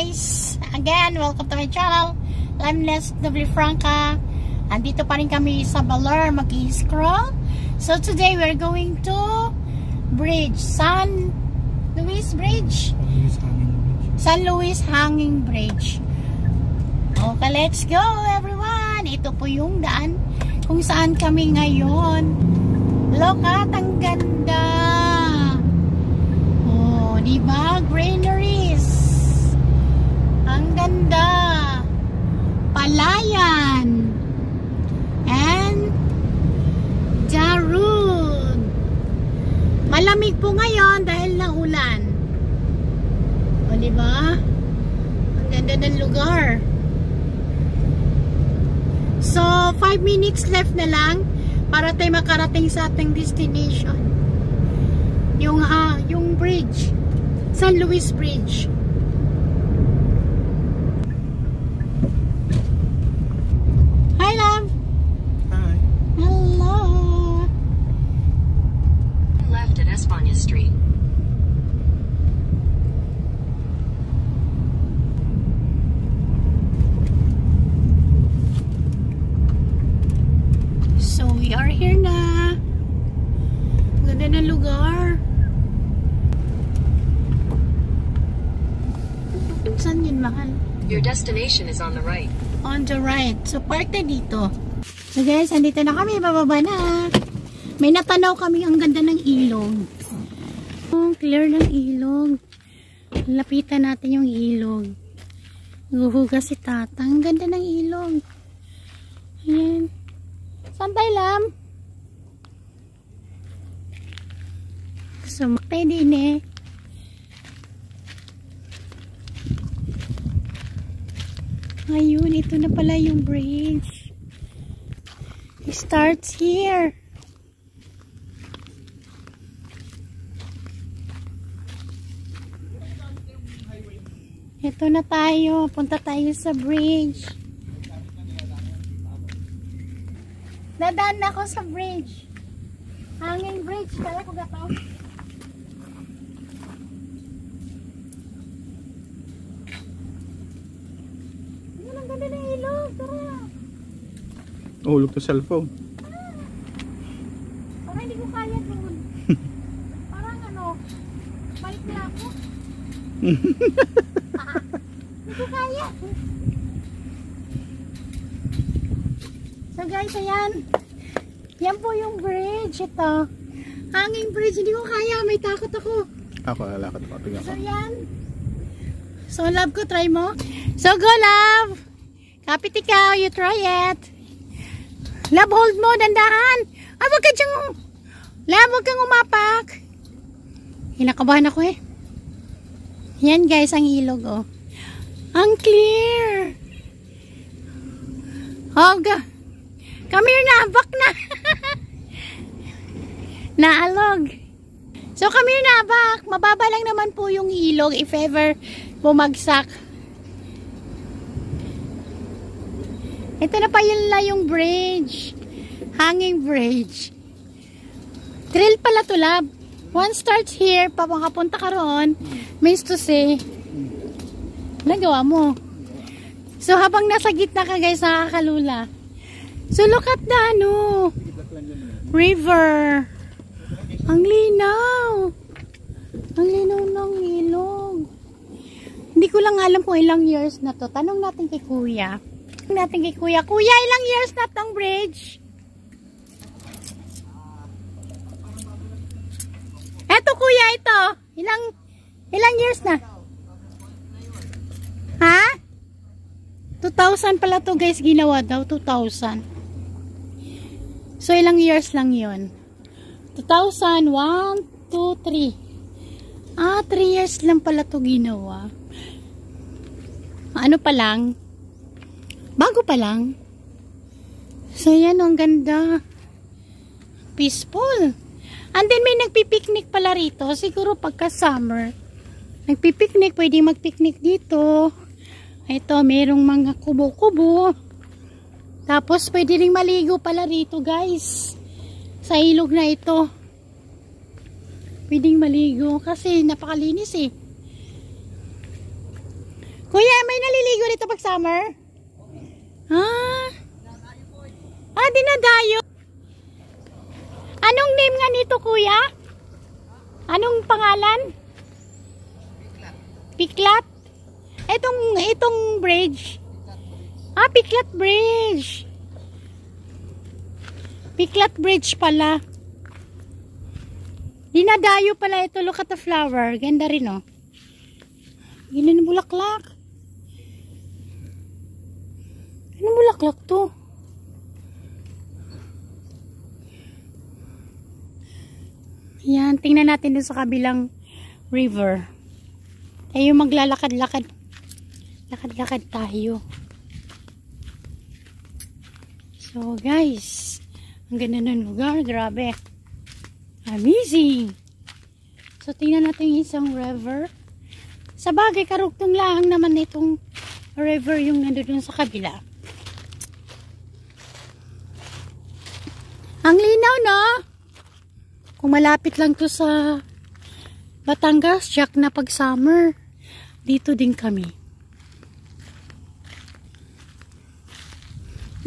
guys! Again, welcome to my channel. I'm Leslie Franca. Andito pa rin kami sa Baler, mag-i-scroll. So today we're going to bridge, San Luis Bridge. San Luis Hanging Bridge. Okay, let's go everyone! Ito po yung daan kung saan kami ngayon. Look at, ang ganda! Oh, diba? Greeneries. Ang ganda. Palayan. And Darun. Malamig po ngayon dahil naulan. O, diba? Ang ganda ng lugar. So, 5 minutes left na lang para tayo makarating sa ating destination. Yung bridge. San Luis Bridge. Hi, love. Hi. Hello. Left at España Street. So, we are here na. Ganda ng lugar. Saan yun, mahal? Your destination is on the right. On the right. So, park na dito. So, guys, andito na kami. Bababa na. May natanaw kami ang ganda ng ilog. Oh, clear ng ilog. Lapitan natin yung ilog. Guhugas si Tata. Ang ganda ng ilog. Ayan. Saan tayo, Lam? Sumakay din eh. Ayun, ito na pala yung bridge. It starts here. Ito na tayo. Punta tayo sa bridge. Dadaan na ako sa bridge. Hanging bridge. Kala ko gataw. Ayan, ang ganda ng ilog. Tara. Oh, look to cellphone. Parang hindi ko kaya doon. Parang ano, balik na ako. Hindi ko kaya. So guys, ayan. Yan po yung bridge. Ito. Hanging bridge. Hindi ko kaya. May takot ako. Ako, lalakad ako. Tingnan So ko. yan. So love ko, try mo. So go, love. Kapit ikaw. You try it. Love, hold mo. Dandahan. Ay, wag ka dyan. Love, wag kang umapak. Hinakabahan ako eh. Yan guys, ang ilog oh. Ang clear. Oh, come here na. Back na. Naalog. So, come here na. Back. Mababa lang naman po yung ilog if ever bumagsak. Ito na pa yung bridge. Hanging bridge. Trail pala to, love. Once starts here, papunta ka roon, means to say, nagawa mo. So, habang nasa gitna ka, guys, nakakalula. So, look at the, river. Ang linaw. Ang linaw ng ilog. Hindi ko lang alam kung ilang years na to. Tanong natin kay Kuya. Kuya, ilang years na tong bridge? Eto, Kuya, ito. Ilang years na? Ha? 2000 pala to, guys, ginawa daw. 2000. So, ilang years lang yun? 2000, 1, 2, 3. 3 years lang pala to ginawa. Ano pa lang? Bago pa lang. So, yan, ang ganda. Peaceful. And then, may nagpipiknik pala rito. Siguro pagka summer. Nagpipiknik. Pwede magpiknik dito. Ito, merong mga kubo-kubo. Tapos, pwede rin maligo pala rito, guys. Sa ilog na ito. Pwedeng maligo kasi napakalinis eh. Kuya, dito pag summer? Dinadayo. Anong name nga nito, kuya? Anong pangalan? Piklat. Itong bridge. Piklat Bridge. Piklat Bridge pala. Dinadayo pala ito. Look at the flower. Ganda rin, oh. Ganda ng bulaklak. Anong bulaklak to? Yan. Tingnan natin dun sa kabilang river. Tayo maglalakad-lakad. Lakad-lakad tayo. So guys, ang ganda ng lugar. Grabe. Amazing. So tingnan natin yung isang river. Sa bagay, karugtong lang naman itong river yung nandun sa kabila. Ang linaw, no? Kung malapit lang to sa Batangas, Jack na pag summer, dito din kami.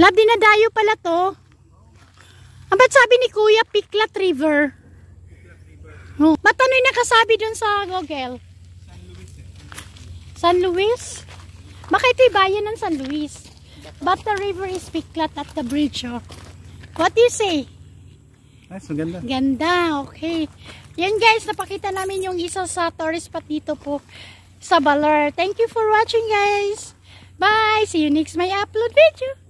Lab, dinadayo pala to. Ba't sabi ni Kuya, Piklat River? Oh. Ba't ano yung nakasabi dun sa Google? San Luis? Baka ito yung bayan ng San Luis. But the river is Piklat at the bridge. Oh. What do you say? Nice, maganda. Ganda, okay. Yan guys, napakita namin yung isa sa tourist spot dito po sa Baler. Thank you for watching guys. Bye! See you next my upload video.